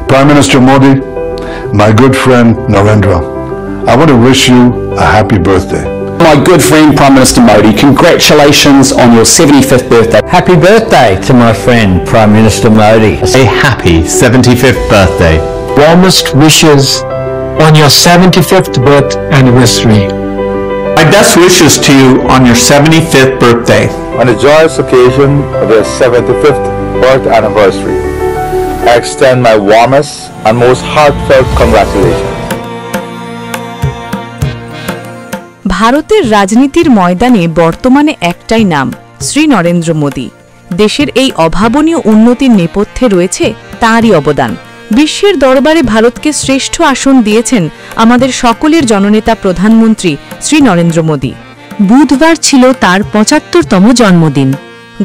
Prime Minister Modi, my good friend Narendra, I want to wish you a happy birthday. My good friend Prime Minister Modi, congratulations on your 75th birthday. Happy birthday to my friend Prime Minister Modi. A happy 75th birthday. Warmest wishes on your 75th birth anniversary. My best wishes to you on your 75th birthday. On the joyous occasion of your 75th birth anniversary, I extend my warmest and most heartfelt congratulations. ভারতের রাজনীতির ময়দানে বর্তমানে একটাই নাম, শ্রী নরেন্দ্র মোদী। দেশের এই অভাবনীয় উন্নতির নেপথ্যে রয়েছে তাঁরই অবদান। বিশ্বের দরবারে ভারতকে শ্রেষ্ঠ আসন দিয়েছেন আমাদের সকলের জননেতা প্রধানমন্ত্রী শ্রী নরেন্দ্র মোদী। বুধবার ছিল তার ৭৫তম জন্মদিন।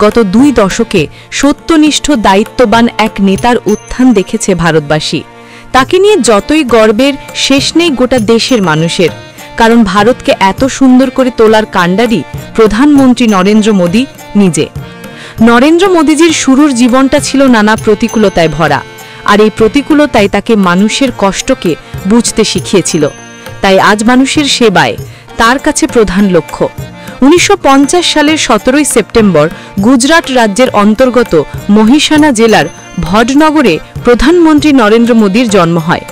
গত ২ দশকে সত্যনিষ্ঠ দায়িত্ববান এক নেতার উত্থান দেখেছে ভারতবাসী। তাকে নিয়ে যতই গর্বের শেষ নেই গোটা দেশের মানুষের, কারণ ভারতকে এত সুন্দর করে তোলার কাণ্ডারি প্রধানমন্ত্রী নরেন্দ্র মোদী নিজে। নরেন্দ্র মোদীজির শুরুর জীবনটা ছিল নানা প্রতিকূলতায় ভরা, আর এই প্রতিকূলতাই তাকে মানুষের কষ্টকে বুঝতে শিখিয়েছিল। তাই আজ মানুষের সেবায় তার কাছে প্রধান লক্ষ্য। ১৯৫০ সালের ১৭ই সেপ্টেম্বর গুজরাট রাজ্যের অন্তর্গত মহিসানা জেলার ভডনগরে প্রধানমন্ত্রী নরেন্দ্র মোদীর জন্ম হয়।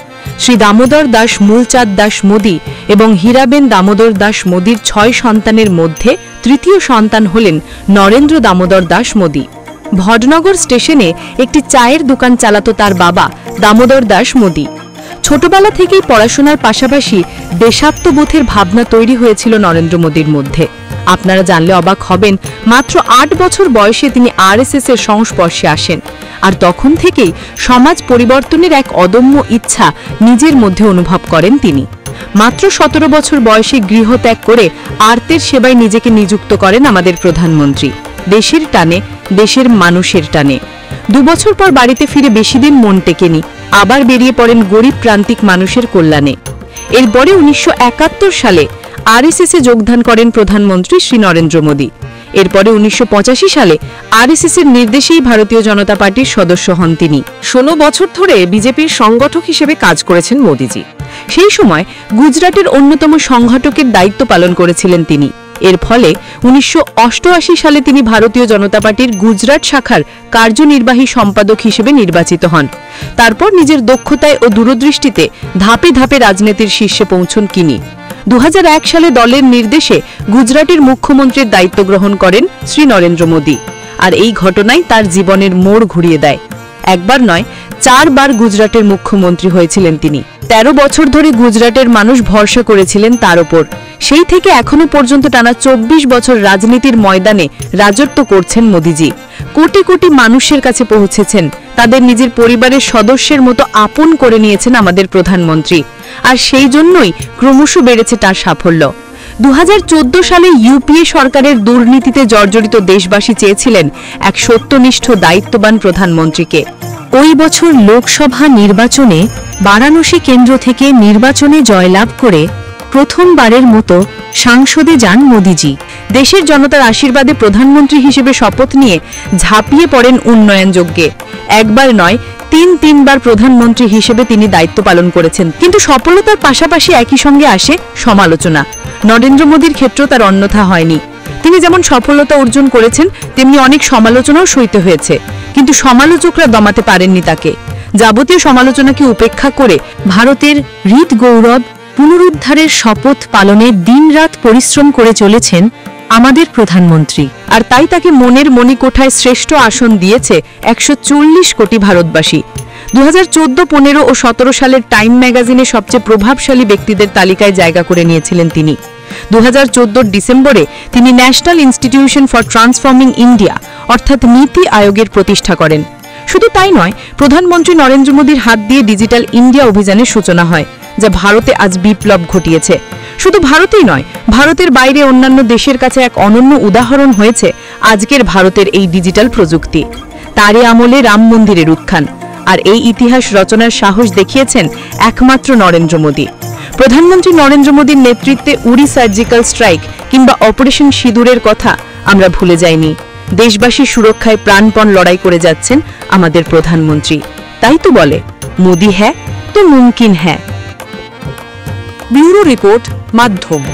শ্রী দামোদর দাস মূলচাঁদ দাস মোদী এবং হীরাবেন দামোদর দাস মোদীর ৬ সন্তানের মধ্যে তৃতীয় সন্তান হলেন নরেন্দ্র দামোদর দাস মোদী। ভডনগর স্টেশনে একটি চায়ের দোকান চালাতো তার বাবা দামোদর দাস মোদী। ছোটবেলা থেকেই পড়াশোনার পাশাপাশি দেশাত্মবোধের ভাবনা তৈরি হয়েছিল নরেন্দ্র মোদীর মধ্যে। আপনারা জানলে অবাক হবেন, মাত্র ৮ বছর বয়সে তিনি আরএসএস এর সংস্পর্শে আসেন, আর তখন থেকেই সমাজ পরিবর্তনের এক অদম্য ইচ্ছা নিজের মধ্যে অনুভব করেন তিনি। মাত্র ১৭ বছর বয়সে গৃহত্যাগ করে আর্তের সেবায় নিজেকে নিযুক্ত করেন আমাদের প্রধানমন্ত্রী, দেশের টানে, দেশের মানুষের টানে। ২ বছর পর বাড়িতে ফিরে বেশি দিন মন টেকেনি, আবার বেরিয়ে পড়েন গরিব প্রান্তিক মানুষের কল্যাণে। এরপরে ১৯৭১ সালে আরএসএস এ যোগদান করেন প্রধানমন্ত্রী শ্রী নরেন্দ্র মোদী। এরপরে ১৯৮৫ সালে আরএসএস এর নির্দেশেই ভারতীয় জনতা পার্টির সদস্য হন তিনি। ১৬ বছর ধরে বিজেপির সংগঠক হিসেবে কাজ করেছেন মোদীজি। সেই সময় গুজরাটের অন্যতম সংগঠকের দায়িত্ব পালন করেছিলেন তিনি। এর ফলে ১৯৮৮ সালে তিনি ভারতীয় জনতা পার্টির গুজরাট শাখার কার্যনির্বাহী সম্পাদক হিসেবে নির্বাচিত হন। তারপর নিজের দক্ষতায় ও দূরদৃষ্টিতে ধাপে ধাপে রাজনীতির শীর্ষে পৌঁছন তিনি। ২০০১ সালে দলের নির্দেশে গুজরাটের মুখ্যমন্ত্রীর দায়িত্ব গ্রহণ করেন শ্রী নরেন্দ্র মোদী, আর এই ঘটনাই তার জীবনের মোড় ঘুরিয়ে দেয়। একবার নয়, ৪ বার গুজরাটের মুখ্যমন্ত্রী হয়েছিলেন তিনি। ১৩ বছর ধরে গুজরাটের মানুষ ভরসা করেছিলেন তার ওপর। সেই থেকে এখনো পর্যন্ত টানা ২৪ বছর রাজনীতির ময়দানে রাজত্ব করছেন মোদীজি। কোটি কোটি মানুষের কাছে পৌঁছেছেন, তাদের নিজের পরিবারের সদস্যের মতো আপন করে নিয়েছেন আমাদের প্রধানমন্ত্রী, আর সেই জন্যই ক্রমশ বেড়েছে তার সাফল্য। ২০১৪ সালে ইউপিএ সরকারের দুর্নীতিতে জর্জরিত দেশবাসী চেয়েছিলেন এক সত্যনিষ্ঠ দায়িত্ববান প্রধানমন্ত্রীকে। ওই বছর লোকসভা নির্বাচনে বারাণসী কেন্দ্র থেকে নির্বাচনে জয়লাভ করে প্রথমবারের মতো সংসদে যান মোদীজি। দেশের জনতার আশীর্বাদে প্রধানমন্ত্রী হিসেবে শপথ নিয়ে ঝাঁপিয়ে পড়েন উন্নয়ন যজ্ঞে। একবার নয়, ৩বার প্রধানমন্ত্রী হিসেবে তিনি দায়িত্ব পালন করেছেন। কিন্তু সফলতার পাশাপাশি একই সঙ্গে আসে সমালোচনা। নরেন্দ্র মোদীর ক্ষেত্রে তার অন্যথা হয়নি। তিনি যেমন সফলতা অর্জন করেছেন, তেমনি অনেক সমালোচনাও সইতে হয়েছে, কিন্তু সমালোচকরা দমাতে পারেননি তাকে। যাবতীয় সমালোচনাকে উপেক্ষা করে ভারতের হৃদ গৌরব পুনরুদ্ধারের শপথ পালনে দিনরাত পরিশ্রম করে চলেছেন আমাদের প্রধানমন্ত্রী, আর তাই তাকে মনের মণিকোঠায় শ্রেষ্ঠ আসন দিয়েছে ১৪০ কোটি ভারতবাসী। ২০১৪, ১৫ ও ১৭ সালের টাইম ম্যাগাজিনে সবচেয়ে প্রভাবশালী ব্যক্তিদের তালিকায় জায়গা করে নিয়েছিলেন তিনি। ২০১৪ ডিসেম্বরে তিনি national institution for transforming India অর্থাৎ নীতি আয়োগের প্রতিষ্ঠা করেন। শুধু তাই নয়, প্রধানমন্ত্রী নরেন্দ্র মোদীর হাত দিয়ে ডিজিটাল ইন্ডিয়া অভিযানের সূচনা হয়, যা ভারতে আজ বিপ্লব ঘটিয়েছে। শুধু ভারতেই নয়, ভারতের বাইরে অন্যান্য দেশের কাছে এক অনন্য উদাহরণ হয়েছে আজকের ভারতের এই ডিজিটাল প্রযুক্তি। তারই আমলে রাম মন্দিরের উত্থান, আর এই ইতিহাস রচনার সাহস দেখিয়েছেন একমাত্র নরেন্দ্র মোদী। প্রধানমন্ত্রী নরেন্দ্র মোদীর নেতৃত্বে উড়ি সার্জিক্যাল স্ট্রাইক কিংবা অপারেশন সিঁদুরের কথা আমরা ভুলে যাইনি। দেশবাসীর সুরক্ষায় প্রাণপণ লড়াই করে যাচ্ছেন আমাদের প্রধানমন্ত্রী। তাই তো বলে, मोदी है तो मुमकिन है। ब्यूरो रिपोर्ट, माध्यम।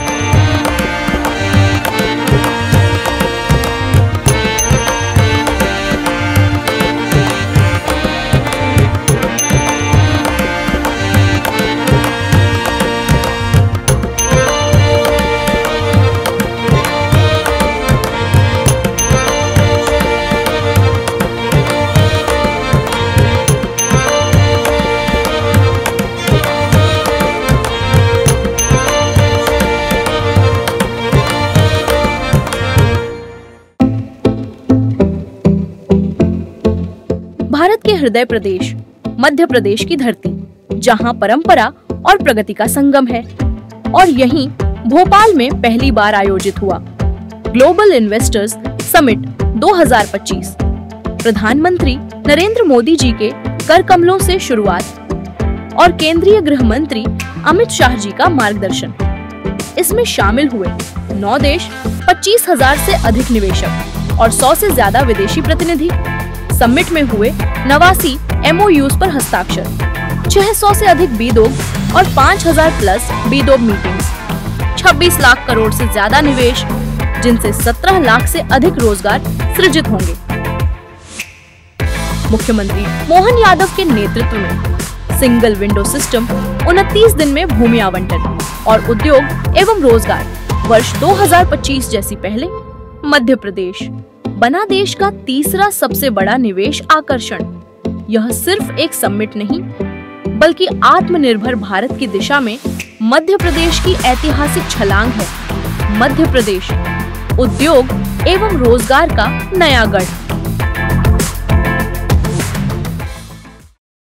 भारत के हृदय प्रदेश मध्य प्रदेश की धरती, जहां परंपरा और प्रगति का संगम है, और यहीं भोपाल में पहली बार आयोजित हुआ ग्लोबल इन्वेस्टर्स समिट 2025। प्रधानमंत्री नरेंद्र मोदी जी के कर कमलों से शुरुआत और केंद्रीय गृह मंत्री अमित शाह जी का मार्गदर्शन। इसमें शामिल हुए 9 देश, 25,000 से अधिक निवेशक और 100 से ज्यादा विदेशी प्रतिनिधि। समिट में हुए 89 MOUs पर हस्ताक्षर, 600 से अधिक बीदोग और 5,000 प्लस बीदोग मीटिंग्स, 26 लाख करोड़ से ज्यादा निवेश, जिनसे 17 लाख से अधिक रोजगार सृजित होंगे। मुख्यमंत्री मोहन यादव के नेतृत्व में सिंगल विंडो सिस्टम, 29 दिन में भूमि आवंटन और उद्योग एवं रोजगार वर्ष 2025 जैसी पहले मध्य प्रदेश बना देश का तीसरा सबसे बड़ा निवेश आकर्षण। यह सिर्फ एक समिट नहीं, बल्कि आत्मनिर्भर भारत की दिशा में मध्य प्रदेश की ऐतिहासिक छलांग है। मध्य प्रदेश उद्योग एवं रोजगार का नया गढ़।